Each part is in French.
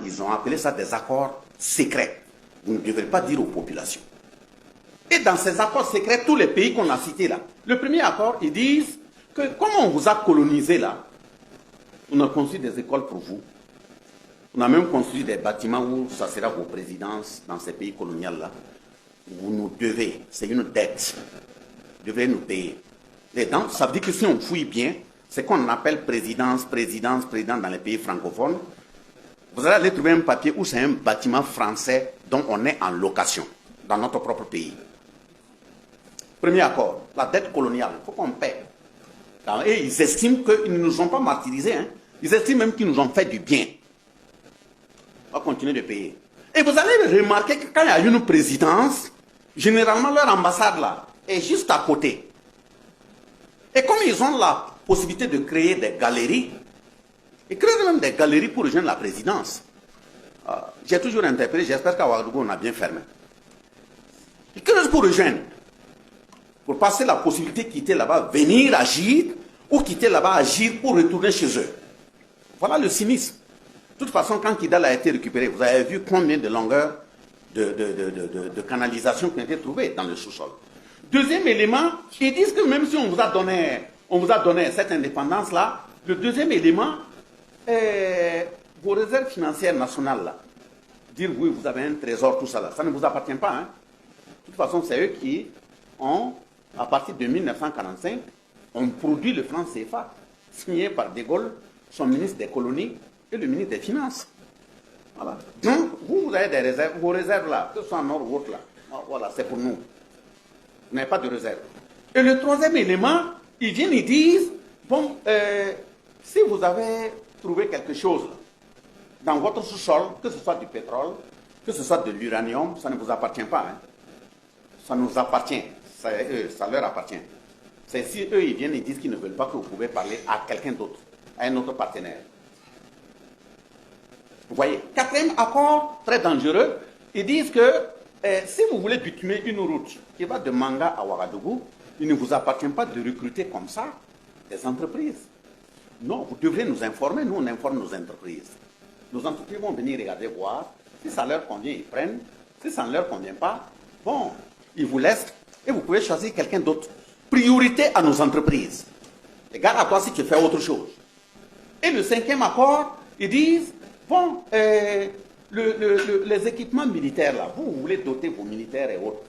ils ont appelé ça des accords secrets. Vous ne devrez pas dire aux populations. Et dans ces accords secrets, tous les pays qu'on a cités là, le premier accord, ils disent que comme on vous a colonisé là, on a construit des écoles pour vous. On a même construit des bâtiments où ça sera vos présidences dans ces pays coloniaux là. Vous nous devez, c'est une dette. Vous devez nous payer. Et donc, ça veut dire que si on fouille bien, c'est qu'on appelle présidence dans les pays francophones. Vous allez aller trouver un papier où c'est un bâtiment français dont on est en location dans notre propre pays. Premier accord, la dette coloniale, il faut qu'on paie. Et ils estiment qu'ils ne nous ont pas martyrisés. Hein. Ils estiment même qu'ils nous ont fait du bien. On va continuer de payer. Et vous allez remarquer que quand il y a une présidence, généralement leur ambassade là est juste à côté. Et comme ils ont la possibilité de créer des galeries, ils créent même des galeries pour rejoindre la présidence. J'ai toujours interpellé, j'espère qu'à Ouagadougou on a bien fermé. Ils créent pour rejoindre. Pour passer la possibilité de quitter là-bas, venir agir, ou quitter là-bas, agir pour retourner chez eux. Voilà le cynisme. De toute façon, quand Kidal a été récupéré, vous avez vu combien de longueurs de canalisation qui ont été trouvées dans le sous-sol. Deuxième élément, ils disent que même si on vous a donné cette indépendance-là, le deuxième élément, vos réserves financières nationales, là, dire oui, vous avez un trésor, tout ça, là, ça ne vous appartient pas. Hein. De toute façon, c'est eux qui ont, à partir de 1945, ont produit le franc CFA, signé par De Gaulle, son ministre des colonies et le ministre des Finances. Voilà. Donc, vous avez des réserves, vos réserves là, que ce soit en or ou autre là, voilà, c'est pour nous. Vous n'avez pas de réserve. Et le troisième élément, ils viennent, ils disent, bon, si vous avez trouvé quelque chose dans votre sous-sol, que ce soit du pétrole, que ce soit de l'uranium, ça ne vous appartient pas. Hein. Ça nous appartient, ça leur appartient. C'est si eux, ils viennent et disent qu'ils ne veulent pas que vous pouvez parler à quelqu'un d'autre, à un autre partenaire. Vous voyez, quatrième accord, très dangereux, ils disent que si vous voulez bitumer une route qui va de Manga à Ouagadougou, il ne vous appartient pas de recruter comme ça des entreprises. Non, vous devrez nous informer, nous on informe nos entreprises. Nos entreprises vont venir regarder, voir, si ça leur convient, ils prennent, si ça ne leur convient pas, bon, ils vous laissent et vous pouvez choisir quelqu'un d'autre. Priorité à nos entreprises. Et garde à toi si tu fais autre chose. Et le cinquième accord, ils disent, bon, les équipements militaires, là, vous voulez doter vos militaires et autres,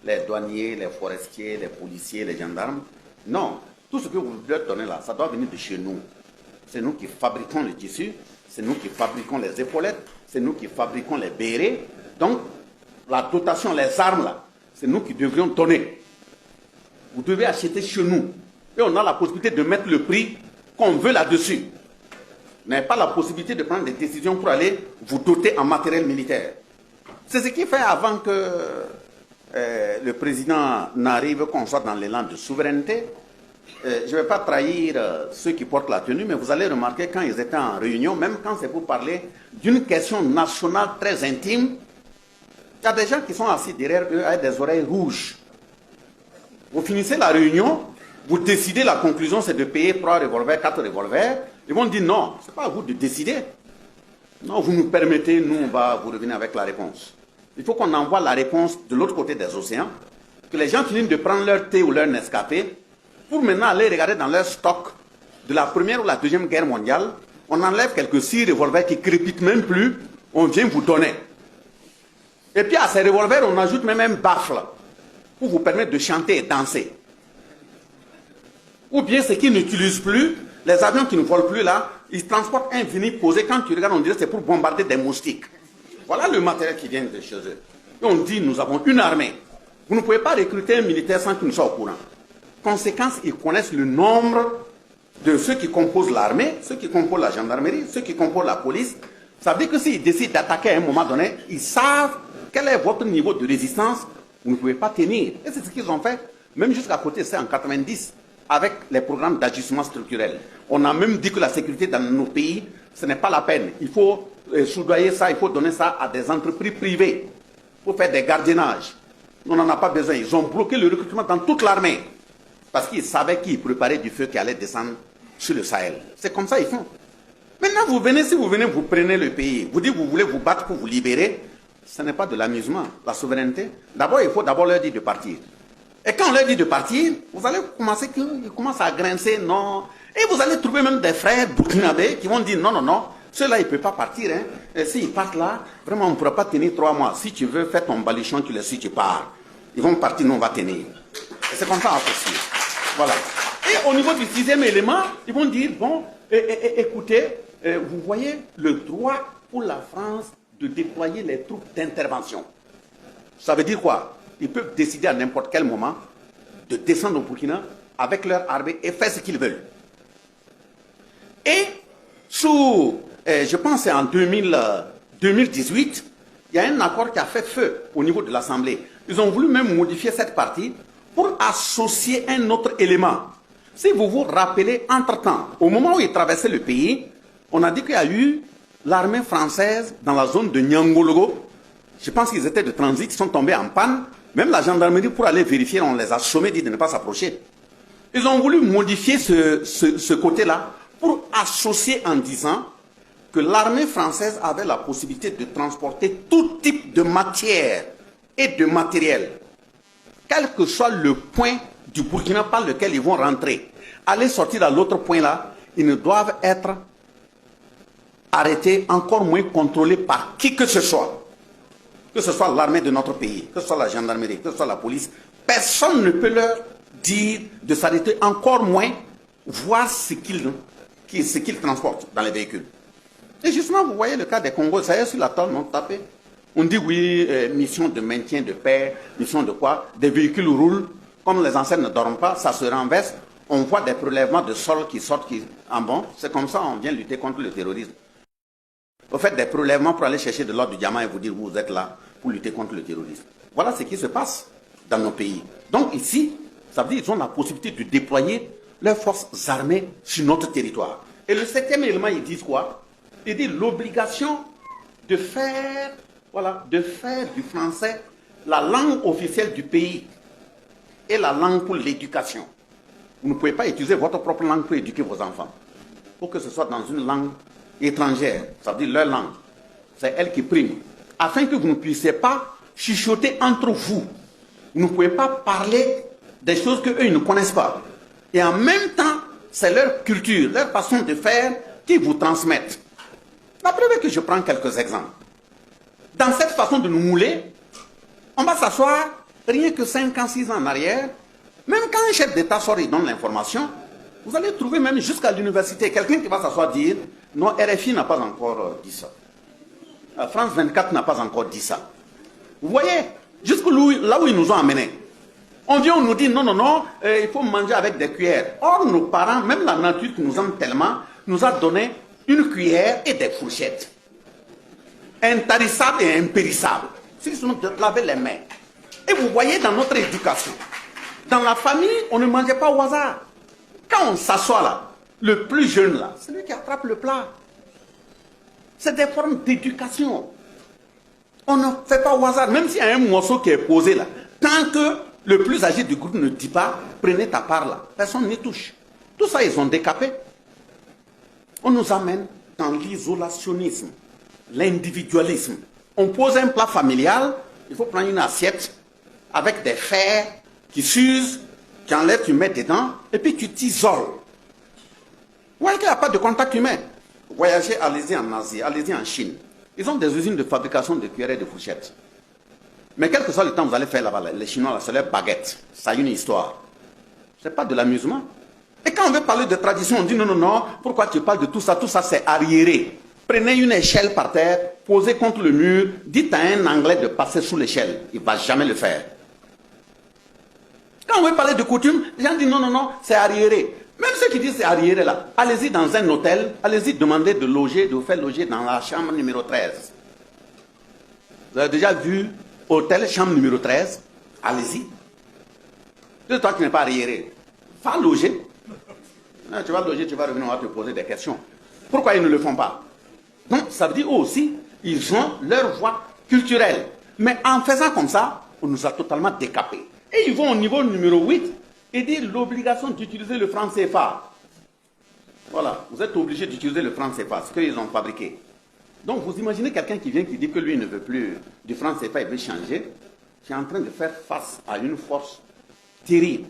les douaniers, les forestiers, les policiers, les gendarmes. Non, tout ce que vous leur donnez là, ça doit venir de chez nous. C'est nous qui fabriquons le tissu, c'est nous qui fabriquons les épaulettes, c'est nous qui fabriquons les bérets. Donc, la dotation, les armes là, c'est nous qui devrions donner. Vous devez acheter chez nous. Et on a la possibilité de mettre le prix qu'on veut là-dessus. Vous n'avez pas la possibilité de prendre des décisions pour aller vous doter en matériel militaire. C'est ce qui fait avant que le président n'arrive qu'on soit dans l'élan de souveraineté. Je ne vais pas trahir ceux qui portent la tenue, mais vous allez remarquer quand ils étaient en réunion, même quand c'est pour parler d'une question nationale très intime, il y a des gens qui sont assis derrière eux avec des oreilles rouges. Vous finissez la réunion, vous décidez, la conclusion c'est de payer 3 revolvers, 4 revolvers. Ils vont dire non, ce n'est pas à vous de décider. Non, vous nous permettez, nous on va vous revenir avec la réponse. Il faut qu'on envoie la réponse de l'autre côté des océans, que les gens finissent de prendre leur thé ou leur Nescafé, pour maintenant aller regarder dans leur stock de la première ou la deuxième guerre mondiale, on enlève quelques 6 revolvers qui crépitent même plus, on vient vous donner. Et puis à ces revolvers, on ajoute même un baffle pour vous permettre de chanter et danser. Ou bien ceux qui n'utilisent plus, les avions qui ne volent plus là, ils transportent un vinyle posé. Quand tu regardes, on dirait que c'est pour bombarder des moustiques. Voilà le matériel qui vient de chez eux. Et on dit, nous avons une armée. Vous ne pouvez pas recruter un militaire sans qu'il ne soit au courant. Conséquence, ils connaissent le nombre de ceux qui composent l'armée, ceux qui composent la gendarmerie, ceux qui composent la police. Ça veut dire que s'ils décident d'attaquer à un moment donné, ils savent quel est votre niveau de résistance. Vous ne pouvez pas tenir. Et c'est ce qu'ils ont fait, même jusqu'à côté, c'est en 90, avec les programmes d'ajustement structurel. On a même dit que la sécurité dans nos pays, ce n'est pas la peine. Il faut soudoyer ça, il faut donner ça à des entreprises privées pour faire des gardiennages. On n'en a pas besoin. Ils ont bloqué le recrutement dans toute l'armée. Parce qu'ils savaient qu'ils préparaient du feu qui allait descendre sur le Sahel. C'est comme ça qu'ils font. Maintenant, vous venez, si vous venez, vous prenez le pays. Vous dites que vous voulez vous battre pour vous libérer. Ce n'est pas de l'amusement, la souveraineté. D'abord, il faut d'abord leur dire de partir. Et quand on leur dit de partir, vous allez commencer qu'ils commencent à grincer, non. Et vous allez trouver même des frères burkinabés qui vont dire non, non, non. Ceux-là, ils ne peuvent pas partir. Hein. Et s'ils partent là, vraiment, on ne pourra pas tenir 3 mois. Si tu veux faire ton baluchon, tu les suis, tu pars. Ils vont partir, nous, on va tenir. Et c'est comme ça, possible. Voilà. Et au niveau du 6e élément, ils vont dire, bon, écoutez, vous voyez le droit pour la France de déployer les troupes d'intervention. Ça veut dire quoi? Ils peuvent décider à n'importe quel moment de descendre au Burkina avec leur armée et faire ce qu'ils veulent. Et sous, je pense c'est en 2018, il y a un accord qui a fait feu au niveau de l'Assemblée. Ils ont voulu même modifier cette partie pour associer un autre élément. Si vous vous rappelez, entre-temps, au moment où ils traversaient le pays, on a dit qu'il y a eu l'armée française dans la zone de Niangologo. Je pense qu'ils étaient de transit, ils sont tombés en panne. Même la gendarmerie, pour aller vérifier, on les a sommés, dit de ne pas s'approcher. Ils ont voulu modifier ce côté-là pour associer en disant que l'armée française avait la possibilité de transporter tout type de matière et de matériel, quel que soit le point du Burkina par lequel ils vont rentrer. Aller sortir à l'autre point là, ils ne doivent être arrêtés, encore moins contrôlés par qui que ce soit. Que ce soit l'armée de notre pays, que ce soit la gendarmerie, que ce soit la police, personne ne peut leur dire de s'arrêter, encore moins voir ce qu'ils transportent dans les véhicules. Et justement, vous voyez le cas des Congos, ça y est sur la table, non, tapé. On dit oui, mission de maintien de paix, mission de quoi? Des véhicules roulent, comme les anciens ne dorment pas, ça se renverse, on voit des prélèvements de sol qui sortent en bon. C'est comme ça on vient lutter contre le terrorisme. Vous faites des prélèvements pour aller chercher de l'or du diamant et vous dire vous êtes là pour lutter contre le terrorisme. Voilà ce qui se passe dans nos pays. Donc ici, ça veut dire qu'ils ont la possibilité de déployer leurs forces armées sur notre territoire. Et le 7e élément, ils disent quoi? Ils disent l'obligation de faire, voilà, de faire du français la langue officielle du pays et la langue pour l'éducation. Vous ne pouvez pas utiliser votre propre langue pour éduquer vos enfants. Il faut que ce soit dans une langue étrangère, ça veut dire leur langue. C'est elle qui prime. Afin que vous ne puissiez pas chuchoter entre vous. Vous ne pouvez pas parler des choses qu'eux ils ne connaissent pas. Et en même temps, c'est leur culture, leur façon de faire qui vous transmettent. La preuve est que je prends quelques exemples. Dans cette façon de nous mouler, on va s'asseoir rien que 5 ans, 6 ans en arrière. Même quand un chef d'État sort et donne l'information, vous allez trouver même jusqu'à l'université quelqu'un qui va s'asseoir dire non, RFI n'a pas encore dit ça. France 24 n'a pas encore dit ça. Vous voyez, jusque là où ils nous ont amenés. On vient, on nous dit non, non, non, il faut manger avec des cuillères. Or, nos parents, même la nature qui nous aime tellement, nous a donné une cuillère et des fourchettes. Intarissables et impérissables. C'est sinon de laver les mains. Et vous voyez dans notre éducation, dans la famille, on ne mangeait pas au hasard. Quand on s'assoit là, le plus jeune là, c'est lui qui attrape le plat. C'est des formes d'éducation. On ne fait pas au hasard, même s'il y a un morceau qui est posé là. Tant que le plus âgé du groupe ne dit pas, prenez ta part là, personne n'y touche. Tout ça, ils ont décapé. On nous amène dans l'isolationnisme, l'individualisme. On pose un plat familial, il faut prendre une assiette avec des fers qui s'usent, qui enlèvent, tu mets dedans, et puis tu t'isoles. Vous voyez qu'il n'y a pas de contact humain. Voyagez, allez-y en Asie, allez-y en Chine. Ils ont des usines de fabrication de cuillères et de fourchettes. Mais quel que soit le temps que vous allez faire là-bas, les Chinois, là, c'est leur baguette. Ça a une histoire. Ce n'est pas de l'amusement. Et quand on veut parler de tradition, on dit non, non, non, pourquoi tu parles de tout ça? Tout ça, c'est arriéré. Prenez une échelle par terre, posez contre le mur, dites à un Anglais de passer sous l'échelle. Il ne va jamais le faire. Quand on veut parler de coutume, les gens disent non, non, non, c'est arriéré. Même ceux qui disent c'est arriéré là, allez-y dans un hôtel, allez-y demander de loger, de vous faire loger dans la chambre numéro 13. Vous avez déjà vu hôtel, chambre numéro 13? Allez-y. De toi qui n'es pas arriéré, va loger. Tu vas loger, tu vas revenir, on va te poser des questions. Pourquoi ils ne le font pas? Donc ça veut dire aussi, ils ont leur voie culturelle. Mais en faisant comme ça, on nous a totalement décapés. Et ils vont au niveau numéro 8 et disent l'obligation d'utiliser le franc CFA. Voilà, vous êtes obligé d'utiliser le franc CFA, ce qu'ils ont fabriqué. Donc vous imaginez quelqu'un qui vient qui dit que lui ne veut plus du franc CFA, il veut changer, qui est en train de faire face à une force terrible.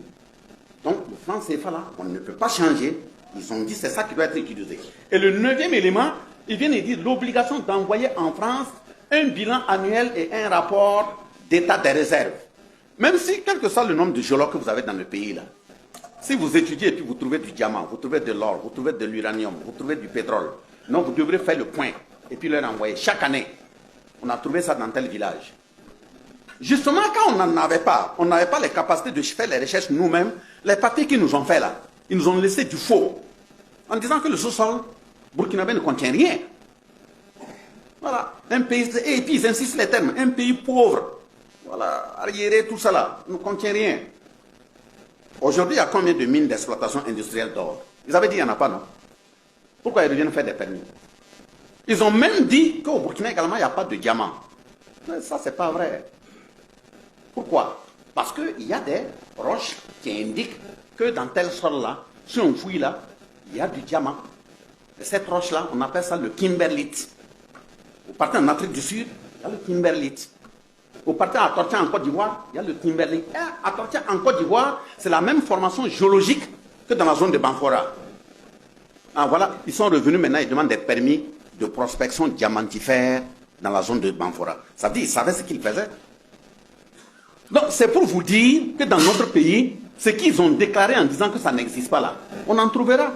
Donc le franc CFA là, on ne peut pas changer. Ils ont dit c'est ça qui doit être utilisé. Et le 9e élément, ils viennent dire l'obligation d'envoyer en France un bilan annuel et un rapport d'état des réserves. Même si, quel que soit le nombre de géologues que vous avez dans le pays là, si vous étudiez et puis vous trouvez du diamant, vous trouvez de l'or, vous trouvez de l'uranium, vous trouvez du pétrole, non, vous devrez faire le point et puis leur envoyer. Chaque année, on a trouvé ça dans tel village. Justement, quand on n'en avait pas, on n'avait pas les capacités de faire les recherches nous-mêmes, les papiers qu'ils nous ont fait là, ils nous ont laissé du faux, en disant que le sous-sol burkinabé ne contient rien. Voilà, un pays, et puis ils insistent les termes, un pays pauvre, voilà, arriéré, tout ça là, ne contient rien. Aujourd'hui, il y a combien de mines d'exploitation industrielle d'or? Ils avaient dit qu'il n'y en a pas, non? Pourquoi ils reviennent faire des permis? Ils ont même dit qu'au Burkina également, il n'y a pas de diamant. Mais ça, c'est pas vrai. Pourquoi? Parce qu'il y a des roches qui indiquent que dans tel sol-là, si on fouille là, il y a du diamant. Et cette roche-là, on appelle ça le kimberlite. Vous partez en Afrique du Sud, il y a le kimberlite. Vous partez à Tortia en Côte d'Ivoire, il y a le kimberlite. Et à Tortia en Côte d'Ivoire, c'est la même formation géologique que dans la zone de Banfora. Ah, voilà, ils sont revenus maintenant, ils demandent des permis de prospection diamantifère dans la zone de Banfora. Ça veut dire qu'ils savaient ce qu'ils faisaient. Donc c'est pour vous dire que dans notre pays, ce qu'ils ont déclaré en disant que ça n'existe pas là, on en trouvera.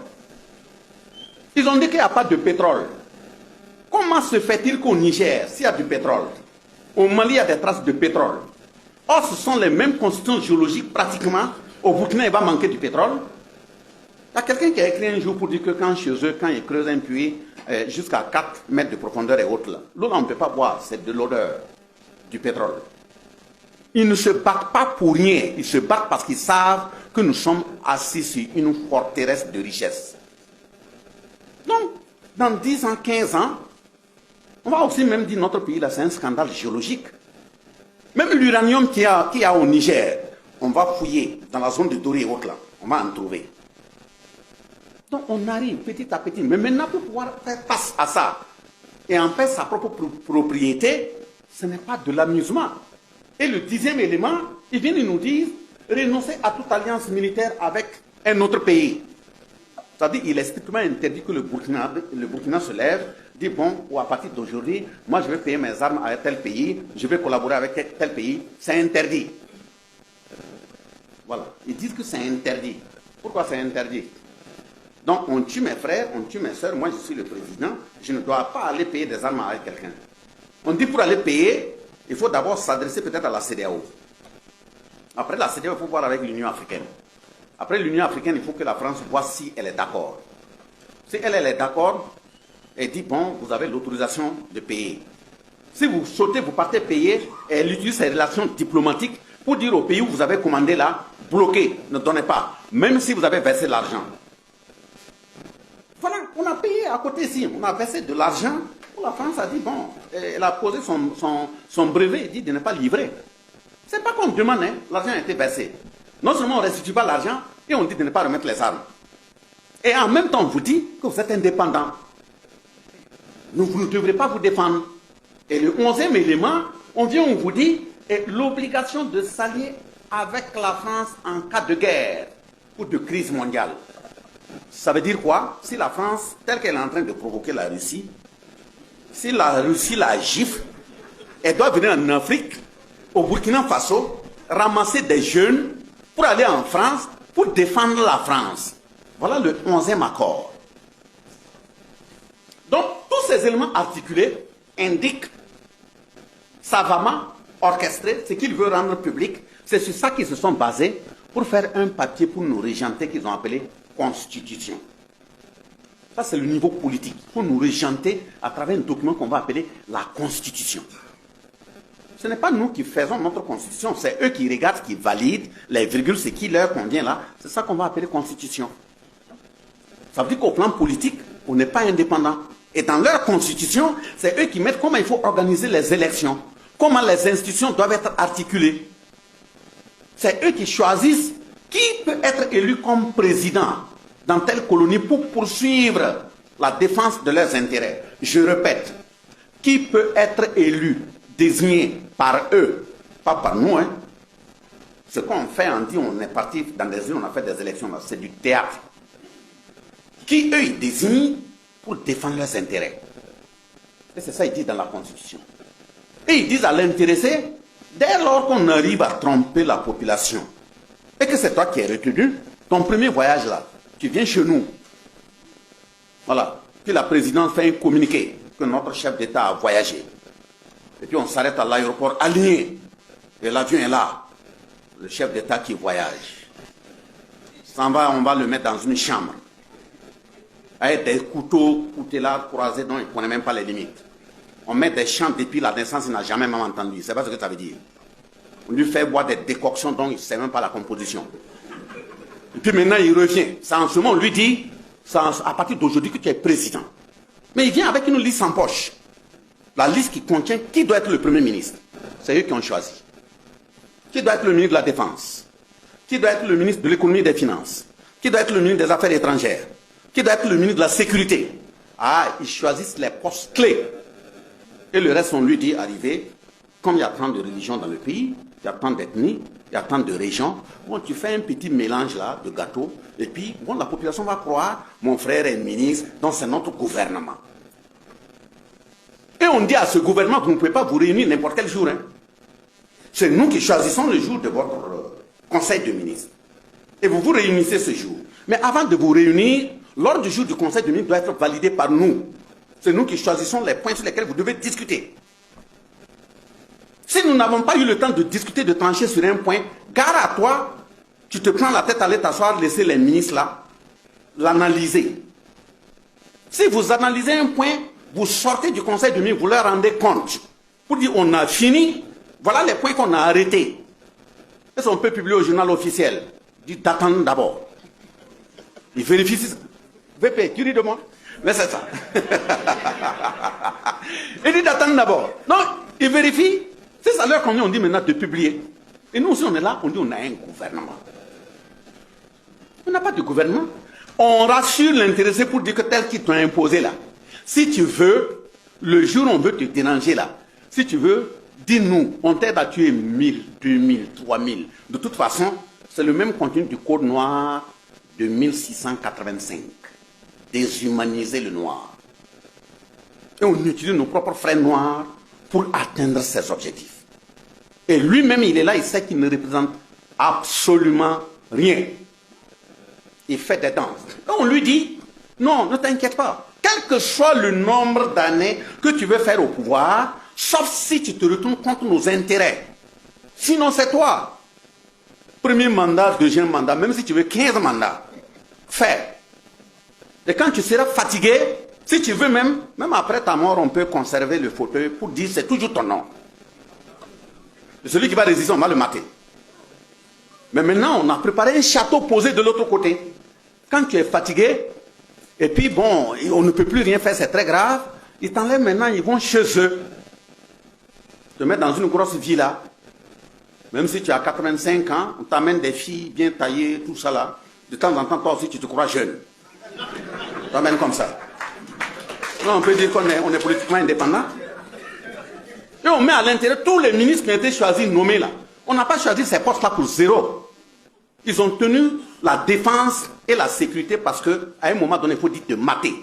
Ils ont dit qu'il n'y a pas de pétrole. Comment se fait-il qu'au Niger, s'il y a du pétrole, au Mali, il y a des traces de pétrole? Or, ce sont les mêmes constitutions géologiques pratiquement. Au Burkina, il va manquer du pétrole. Il y a quelqu'un qui a écrit un jour pour dire que quand chez eux, quand ils creusent un puits jusqu'à 4 mètres de profondeur et autres, l'eau, on ne peut pas boire, c'est de l'odeur du pétrole. Ils ne se battent pas pour rien, ils se battent parce qu'ils savent que nous sommes assis sur une forteresse de richesse. Donc, dans 10 ans, 15 ans, on va aussi même dire notre pays là, c'est un scandale géologique. Même l'uranium qu'il y a au Niger, on va fouiller dans la zone de Doré et autres là, on va en trouver. Donc on arrive petit à petit, mais maintenant pour pouvoir faire face à ça et en faire sa propre propriété, ce n'est pas de l'amusement. Et le 10e élément, ils viennent nous dire renoncer à toute alliance militaire avec un autre pays. C'est-à-dire qu'il est strictement interdit que le Burkina se lève, dit bon, ou à partir d'aujourd'hui, moi je vais payer mes armes à tel pays, je vais collaborer avec tel pays, c'est interdit. Voilà, ils disent que c'est interdit. Pourquoi c'est interdit? Donc on tue mes frères, on tue mes soeurs, moi je suis le président, je ne dois pas aller payer des armes avec quelqu'un. On dit pour aller payer, il faut d'abord s'adresser peut-être à la CEDEAO. Après la CEDEAO, il faut voir avec l'Union africaine. Après l'Union africaine, il faut que la France voit si elle est d'accord. Si elle est d'accord, elle dit, bon, vous avez l'autorisation de payer. Si vous sautez, vous partez payer, elle utilise ses relations diplomatiques pour dire au pays où vous avez commandé là, bloquez, ne donnez pas, même si vous avez versé l'argent. Voilà, on a payé à côté ici, on a versé de l'argent. La France a dit, bon, elle a posé son brevet, elle dit de ne pas livrer. C'est pas qu'on demande, hein, l'argent a été versé. Non seulement on ne restitue pas l'argent, et on dit de ne pas remettre les armes. Et en même temps, on vous dit que vous êtes indépendant. Donc vous ne devrez pas vous défendre. Et le 11e élément, on vient, on vous dit, l'obligation de s'allier avec la France en cas de guerre ou de crise mondiale. Ça veut dire quoi? Si la France, telle qu'elle est en train de provoquer la Russie, si la Russie la gifle, elle doit venir en Afrique, au Burkina Faso, ramasser des jeunes pour aller en France, pour défendre la France. Voilà le 11e accord. Donc, tous ces éléments articulés indiquent savamment, orchestrés, ce qu'ils veulent rendre public. C'est sur ça qu'ils se sont basés pour faire un papier pour nous régenter qu'ils ont appelé Constitution. Ça, c'est le niveau politique. Il faut nous régenter à travers un document qu'on va appeler la Constitution. Ce n'est pas nous qui faisons notre Constitution, c'est eux qui regardent, qui valident les virgules, ce qui leur convient là. C'est ça qu'on va appeler Constitution. Ça veut dire qu'au plan politique, on n'est pas indépendant. Et dans leur Constitution, c'est eux qui mettent comment il faut organiser les élections, comment les institutions doivent être articulées. C'est eux qui choisissent qui peut être élu comme président dans telle colonie pour poursuivre la défense de leurs intérêts. Je répète, qui peut être élu, désigné par eux, pas par nous, hein? Ce qu'on fait, on dit, on est parti dans des îles, on a fait des élections, c'est du théâtre. Qui, eux, ils désignent pour défendre leurs intérêts. Et c'est ça qu'ils disent dans la Constitution. Et ils disent à l'intéressé, dès lors qu'on arrive à tromper la population, et que c'est toi qui es retenu, ton premier voyage là, tu viens chez nous. Voilà. Puis la présidence fait un communiqué que notre chef d'État a voyagé. Et puis on s'arrête à l'aéroport aligné. Et l'avion est là. Le chef d'État qui voyage. On va le mettre dans une chambre. Avec des couteaux, là croisés dont il ne connaît même pas les limites. On met des champs depuis la naissance, il n'a jamais même entendu. C'est pas ce que ça veut dire. On lui fait boire des décoctions dont il ne sait même pas la composition. Et puis maintenant il revient. C'est en ce moment on lui dit, c'est à partir d'aujourd'hui que tu es président. Mais il vient avec une liste en poche. La liste qui contient qui doit être le Premier ministre. C'est eux qui ont choisi. Qui doit être le ministre de la Défense? Qui doit être le ministre de l'Économie et des Finances? Qui doit être le ministre des Affaires étrangères? Qui doit être le ministre de la Sécurité? Ah, ils choisissent les postes clés. Et le reste, on lui dit, arrivé, comme il y a tant de religions dans le pays, il y a tant d'ethnies, il y a tant de régions, bon, tu fais un petit mélange là de gâteaux, et puis, bon, la population va croire, mon frère est ministre, donc c'est notre gouvernement. Et on dit à ce gouvernement, vous ne pouvez pas vous réunir n'importe quel jour, hein. C'est nous qui choisissons le jour de votre conseil de ministres. Et vous vous réunissez ce jour. Mais avant de vous réunir, l'ordre du jour du conseil de ministres doit être validé par nous. C'est nous qui choisissons les points sur lesquels vous devez discuter. Si nous n'avons pas eu le temps de discuter, de trancher sur un point, gare à toi, tu te prends la tête à aller t'asseoir, laisser les ministres là, l'analyser. Si vous analysez un point, vous sortez du conseil de ministres, vous leur rendez compte. Pour dire, on a fini, voilà les points qu'on a arrêtés. Est-ce qu'on peut publier au journal officiel? Dit d'attendre d'abord. Il vérifie si... VP, tu ris de moi? Mais c'est ça. Il dit d'attendre d'abord. Non, il vérifie. C'est ça l'heure qu'on dit, on dit maintenant de publier. Et nous aussi on est là, on dit on a un gouvernement. On n'a pas de gouvernement. On rassure l'intéressé pour dire que tel qui t'a imposé là. Si tu veux, le jour où on veut te déranger là, si tu veux, dis-nous, on t'aide à tuer 1000, 2000, 3000. De toute façon, c'est le même contenu du Code noir de 1685. Déshumaniser le noir. Et on utilise nos propres frères noirs pour atteindre ces objectifs. Et lui-même, il est là, il sait qu'il ne représente absolument rien. Il fait des danses. Et on lui dit, non, ne t'inquiète pas. Quel que soit le nombre d'années que tu veux faire au pouvoir, sauf si tu te retournes contre nos intérêts. Sinon, c'est toi. Premier mandat, deuxième mandat, même si tu veux 15 mandats, fais. Et quand tu seras fatigué, si tu veux même après ta mort, on peut conserver le fauteuil pour dire c'est toujours ton nom. Et celui qui va résister, on va le mater. Mais maintenant, on a préparé un château posé de l'autre côté. Quand tu es fatigué, et puis bon, on ne peut plus rien faire, c'est très grave, ils t'enlèvent maintenant, ils vont chez eux. Te mettre dans une grosse villa. Même si tu as 85 ans, on t'amène des filles bien taillées, tout ça là. De temps en temps, toi aussi, tu te crois jeune. On t'amène comme ça. Là, on peut dire qu'on est politiquement indépendant. Et on met à l'intérieur tous les ministres qui ont été choisis, nommés là. On n'a pas choisi ces postes-là pour zéro. Ils ont tenu la défense et la sécurité parce qu'à un moment donné, il faut dire de mater.